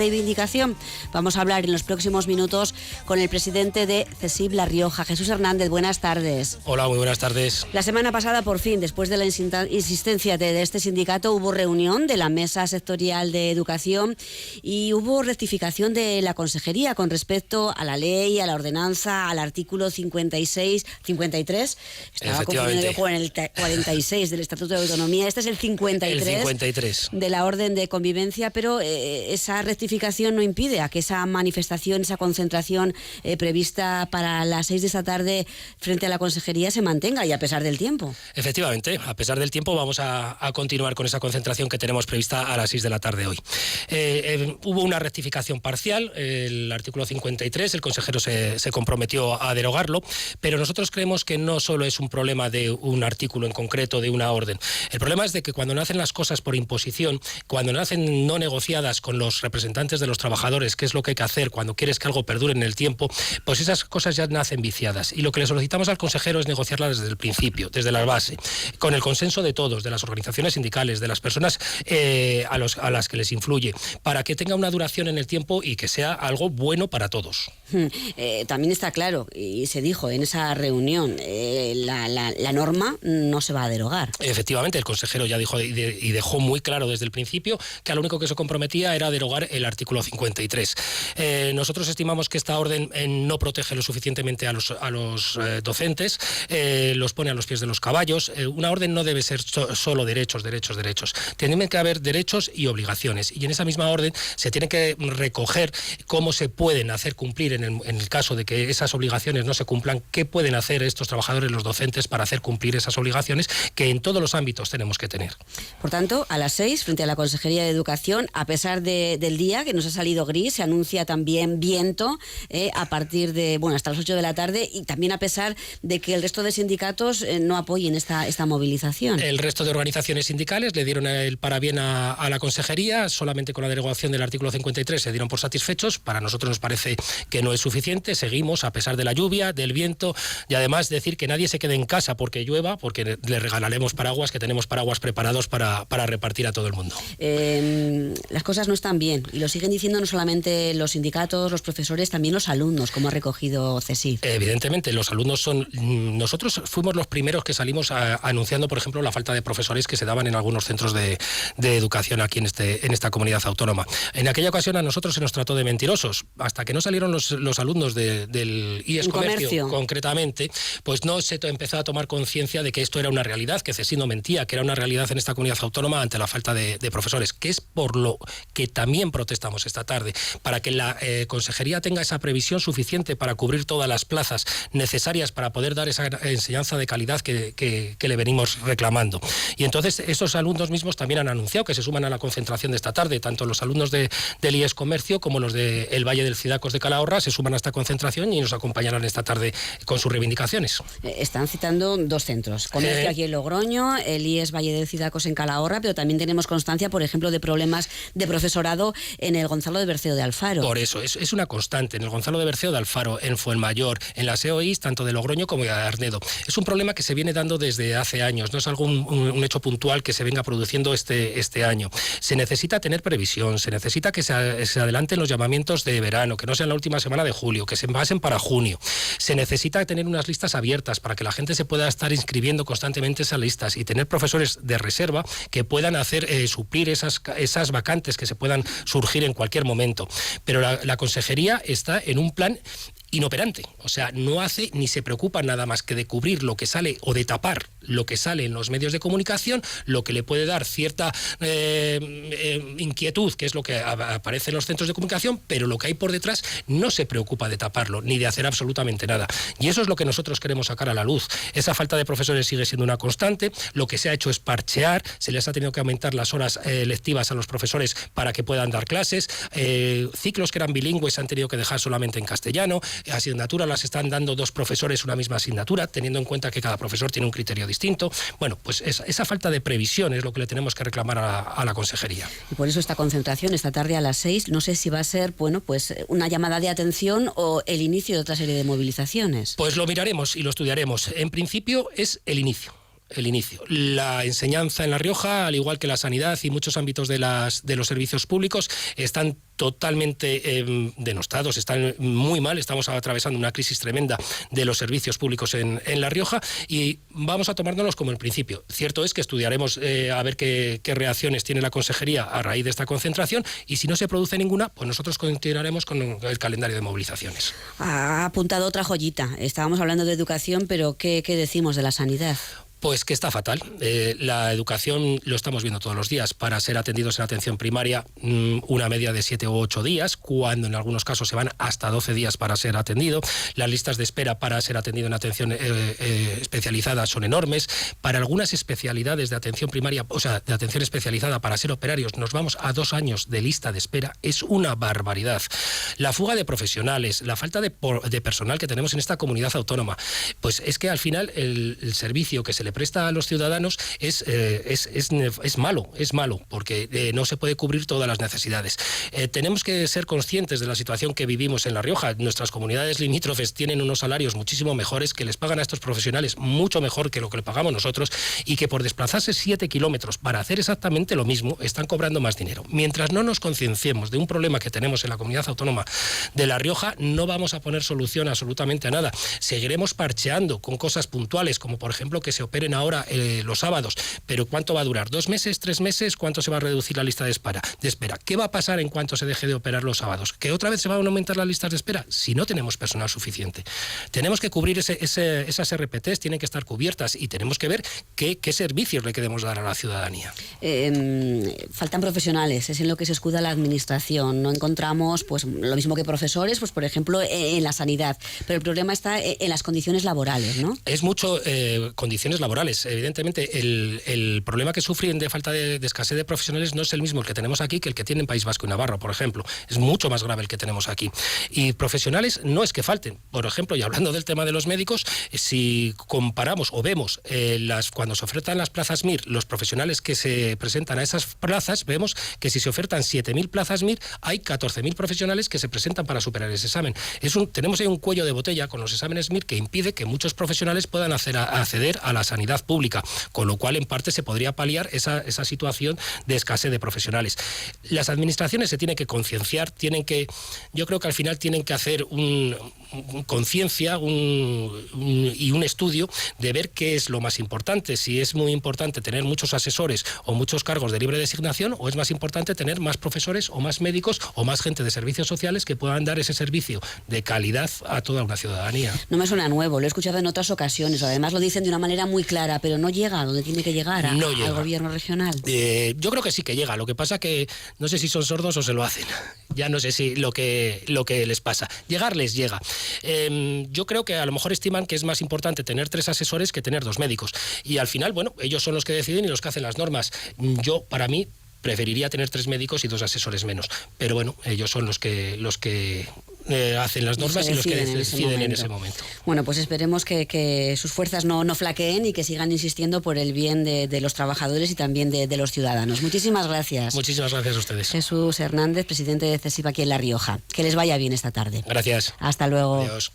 Reivindicación. Vamos a hablar en los próximos minutos con el presidente de CESIF La Rioja, Jesús Hernández. Buenas tardes. Hola, muy buenas tardes. La semana pasada, por fin, después de la insistencia de este sindicato, hubo reunión de la Mesa Sectorial de Educación y hubo rectificación de la Consejería con respecto a la ley, a la ordenanza, al artículo 53. Estaba confundido con el 46 del Estatuto de Autonomía. Este es el 53 de la Orden de Convivencia, pero esa rectificación no impide a que esa manifestación, esa concentración prevista para las 6 de esta tarde frente a la Consejería se mantenga, y a pesar del tiempo. Efectivamente, a pesar del tiempo vamos a continuar con esa concentración que tenemos prevista a las 6 de la tarde hoy. Hubo una rectificación parcial, el artículo 53, el consejero se comprometió a derogarlo, pero nosotros creemos que no solo es un problema de un artículo en concreto, de una orden. El problema es de que cuando nacen las cosas por imposición, cuando nacen no negociadas con los representantes de los trabajadores, que es lo que hay que hacer cuando quieres que algo perdure en el tiempo, pues esas cosas ya nacen viciadas. Y lo que le solicitamos al consejero es negociarlas desde el principio, desde la base, con el consenso de todos, de las organizaciones sindicales, de las personas a las que les influye, para que tenga una duración en el tiempo y que sea algo bueno para todos. También está claro, y se dijo en esa reunión, la norma no se va a derogar. Efectivamente, el consejero ya dijo y dejó muy claro desde el principio que a lo único que se comprometía era derogar el artículo 53. Nosotros estimamos que esta orden no protege lo suficientemente a los docentes, los pone a los pies de los caballos. Una orden no debe ser solo derechos. Tienen que haber derechos y obligaciones, y en esa misma orden se tiene que recoger cómo se pueden hacer cumplir en el caso de que esas obligaciones no se cumplan, qué pueden hacer estos trabajadores, los docentes, para hacer cumplir esas obligaciones que en todos los ámbitos tenemos que tener. Por tanto, a las 6, frente a la Consejería de Educación, a pesar del día, que nos ha salido gris, se anuncia también viento a partir de, hasta las 8 de la tarde, y también a pesar de que el resto de sindicatos no apoyen esta movilización. El resto de organizaciones sindicales le dieron el parabién a la Consejería, solamente con la derogación del artículo 53 se dieron por satisfechos. Para nosotros nos parece que no es suficiente, seguimos a pesar de la lluvia, del viento, y además decir que nadie se quede en casa porque llueva, porque le regalaremos paraguas, que tenemos paraguas preparados para repartir a todo el mundo. Las cosas no están bien, y lo siguen diciendo no solamente los sindicatos, los profesores, también los alumnos, como ha recogido CESIF. Evidentemente, los alumnos nosotros fuimos los primeros que salimos anunciando, por ejemplo, la falta de profesores que se daban en algunos centros de educación aquí en esta comunidad autónoma. En aquella ocasión a nosotros se nos trató de mentirosos. Hasta que no salieron los alumnos del IES Comercio, concretamente, pues no se empezó a tomar conciencia de que esto era una realidad, que CESIF no mentía, que era una realidad en esta comunidad autónoma ante la falta de profesores, que es por lo que también protestamos esta tarde, para que la Consejería tenga esa previsión suficiente para cubrir todas las plazas necesarias para poder dar esa enseñanza de calidad que le venimos reclamando. Y entonces esos alumnos mismos también han anunciado que se suman a la concentración de esta tarde, tanto los alumnos del IES Comercio como los del Valle del Cidacos de Calahorra se suman a esta concentración y nos acompañarán esta tarde con sus reivindicaciones. Están citando dos centros, Comercio aquí en Logroño, el IES Valle del Cidacos en Calahorra, pero también tenemos constancia, por ejemplo, de problemas de profesorado en el Gonzalo de Berceo de Alfaro. Por eso, es una constante en el Gonzalo de Berceo de Alfaro, en Fuenmayor, en las EOIs, tanto de Logroño como de Arnedo. Es un problema que se viene dando desde hace años, no es algo un hecho puntual que se venga produciendo este año. Se necesita tener previsión, se necesita que se adelanten los llamamientos de verano, que no sean la última semana de julio, que se pasen para junio. Se necesita tener unas listas abiertas para que la gente se pueda estar inscribiendo constantemente esas listas y tener profesores de reserva que puedan hacer suplir esas vacantes que se puedan surgir en cualquier momento. Pero la Consejería está en un plan inoperante, o sea, no hace ni se preocupa nada más que de cubrir lo que sale o de tapar lo que sale en los medios de comunicación, lo que le puede dar cierta inquietud, que es lo que aparece en los centros de comunicación, pero lo que hay por detrás no se preocupa de taparlo ni de hacer absolutamente nada. Y eso es lo que nosotros queremos sacar a la luz. Esa falta de profesores sigue siendo una constante. Lo que se ha hecho es parchear, se les ha tenido que aumentar las horas lectivas a los profesores para que puedan dar clases, ciclos que eran bilingües se han tenido que dejar solamente en castellano, asignaturas las están dando dos profesores una misma asignatura, teniendo en cuenta que cada profesor tiene un criterio distinto. Bueno, pues esa falta de previsión es lo que le tenemos que reclamar a la Consejería. Y por eso esta concentración esta tarde a las 6, no sé si va a ser, pues una llamada de atención o el inicio de otra serie de movilizaciones. Pues lo miraremos y lo estudiaremos. En principio es el inicio. el inicio. La enseñanza en La Rioja, al igual que la sanidad y muchos ámbitos de los servicios públicos, están totalmente denostados, están muy mal, estamos atravesando una crisis tremenda de los servicios públicos en La Rioja y vamos a tomárnoslos como el principio. Cierto es que estudiaremos a ver qué reacciones tiene la Consejería a raíz de esta concentración y si no se produce ninguna, pues nosotros continuaremos con el calendario de movilizaciones. Ha apuntado otra joyita. Estábamos hablando de educación, pero ¿qué decimos de la sanidad? Pues que está fatal. La educación lo estamos viendo todos los días. Para ser atendidos en atención primaria, una media de 7 u 8 días, cuando en algunos casos se van hasta 12 días para ser atendido. Las listas de espera para ser atendido en atención especializada son enormes. Para algunas especialidades de atención primaria, o sea, de atención especializada para ser operarios, nos vamos a 2 años de lista de espera. Es una barbaridad. La fuga de profesionales, la falta de personal que tenemos en esta comunidad autónoma, pues es que al final el servicio que se le presta a los ciudadanos es malo, porque no se puede cubrir todas las necesidades. Tenemos que ser conscientes de la situación que vivimos en La Rioja. Nuestras comunidades limítrofes tienen unos salarios muchísimo mejores, que les pagan a estos profesionales mucho mejor que lo que le pagamos nosotros y que por desplazarse 7 kilómetros para hacer exactamente lo mismo están cobrando más dinero. Mientras no nos concienciemos de un problema que tenemos en la comunidad autónoma de La Rioja, no vamos a poner solución absolutamente a nada. Seguiremos parcheando con cosas puntuales, como por ejemplo que se operen ahora los sábados, pero ¿cuánto va a durar? ¿2 meses? ¿3 meses? ¿Cuánto se va a reducir la lista de espera? ¿Qué va a pasar en cuanto se deje de operar los sábados? ¿Que otra vez se van a aumentar las listas de espera? Si no tenemos personal suficiente. Tenemos que cubrir esas RPTs, tienen que estar cubiertas y tenemos que ver qué servicios le queremos dar a la ciudadanía. Faltan profesionales, es en lo que se escuda la administración. No encontramos pues lo mismo que profesores, pues por ejemplo en la sanidad, pero el problema está en las condiciones laborales, ¿no? Es mucho condiciones laborales. Evidentemente, el problema que sufren de falta de escasez de profesionales no es el mismo el que tenemos aquí que el que tiene en País Vasco y Navarra, por ejemplo. Es mucho más grave el que tenemos aquí. Y profesionales no es que falten. Por ejemplo, y hablando del tema de los médicos, si comparamos o vemos cuando se ofertan las plazas MIR, los profesionales que se presentan a esas plazas, vemos que si se ofertan 7.000 plazas MIR, hay 14.000 profesionales que se presentan para superar ese examen. Tenemos ahí un cuello de botella con los exámenes MIR que impide que muchos profesionales puedan acceder a la sanidad pública, con lo cual en parte se podría paliar esa situación de escasez de profesionales. Las administraciones se tienen que concienciar, yo creo que al final tienen que hacer conciencia y un estudio de ver qué es lo más importante, si es muy importante tener muchos asesores o muchos cargos de libre designación, o es más importante tener más profesores o más médicos o más gente de servicios sociales que puedan dar ese servicio de calidad a toda una ciudadanía. No me suena nuevo, lo he escuchado en otras ocasiones, además lo dicen de una manera muy clara, pero no llega a donde tiene que llegar, al gobierno regional. Yo creo que sí que llega, lo que pasa que no sé si son sordos o se lo hacen, ya no sé si lo que les pasa. Llegar les llega. Yo creo que a lo mejor estiman que es más importante tener 3 asesores que tener 2 médicos. Y al final, bueno, ellos son los que deciden y los que hacen las normas. Yo, para mí, preferiría tener 3 médicos y 2 asesores menos. Pero bueno, ellos son los que hacen las normas y los que deciden en ese momento. Bueno, pues esperemos que sus fuerzas no flaqueen y que sigan insistiendo por el bien de los trabajadores y también de los ciudadanos. Muchísimas gracias. Muchísimas gracias a ustedes. Jesús Hernández, presidente de CESIP aquí en La Rioja. Que les vaya bien esta tarde. Gracias. Hasta luego. Adiós.